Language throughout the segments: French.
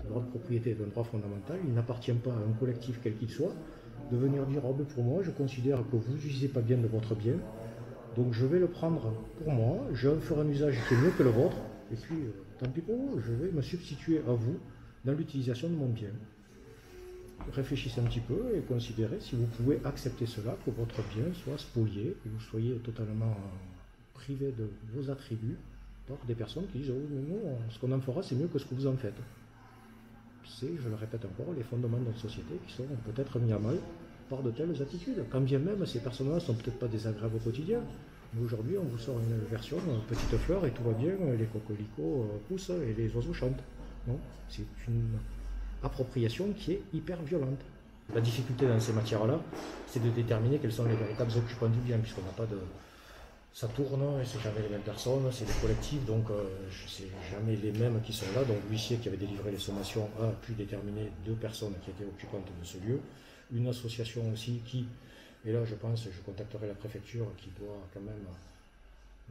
Le droit de propriété est un droit fondamental, il n'appartient pas à un collectif quel qu'il soit de venir dire oh, ben pour moi je considère que vous n'utilisez pas bien de votre bien, donc je vais le prendre pour moi, je ferai un usage qui est mieux que le vôtre, et puis tant pis pour vous, je vais me substituer à vous dans l'utilisation de mon bien. Réfléchissez un petit peu et considérez si vous pouvez accepter cela, que votre bien soit spolié, que vous soyez totalement privé de vos attributs par des personnes qui disent oh, non, ce qu'on en fera c'est mieux que ce que vous en faites. C'est, je le répète encore, les fondements de notre société qui sont peut-être mis à mal par de telles attitudes. Quand bien même ces personnes-là ne sont peut-être pas désagréables au quotidien. Mais aujourd'hui, on vous sort une version petite fleur et tout va bien, les cocolicots poussent et les oiseaux chantent. Non, c'est une appropriation qui est hyper violente. La difficulté dans ces matières-là, c'est de déterminer quels sont les véritables occupants du bien, puisqu'on n'a pas de... Ça tourne, et c'est jamais les mêmes personnes, c'est des collectifs, donc c'est jamais les mêmes qui sont là. Donc l'huissier qui avait délivré les sommations a pu déterminer 2 personnes qui étaient occupantes de ce lieu. Une association aussi qui, et là je pense, je contacterai la préfecture qui doit quand même...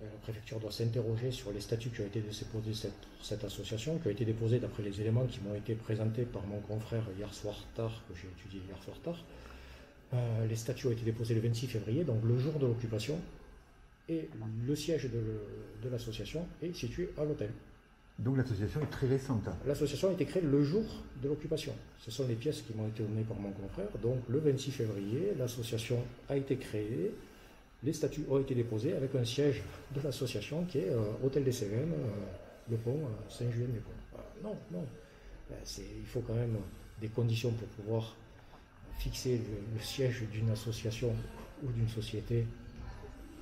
La préfecture doit s'interroger sur les statuts qui ont été déposés cette association, qui ont été déposés d'après les éléments qui m'ont été présentés par mon confrère hier soir tard, que j'ai étudié hier soir tard. Les statuts ont été déposés le 26 février, donc le jour de l'occupation, et le siège de l'association est situé à l'hôtel. Donc l'association est très récente. L'association a été créée le jour de l'occupation. Ce sont les pièces qui m'ont été données par mon confrère. Donc le 26 février, l'association a été créée. Les statuts ont été déposés avec un siège de l'association qui est Hôtel des Cévennes, le pont Saint-Julien-des-Ponts. Non. Il faut quand même des conditions pour pouvoir fixer le siège d'une association ou d'une société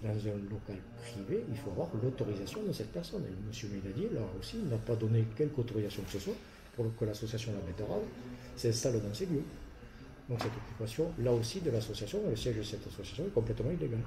dans un local privé. Il faut avoir l'autorisation de cette personne. Et M. Méladier, là aussi, n'a pas donné quelque autorisation que ce soit pour que l'association La Betterave s'installe dans ces lieux. Donc cette occupation, là aussi, de l'association, le siège de cette association est complètement illégal.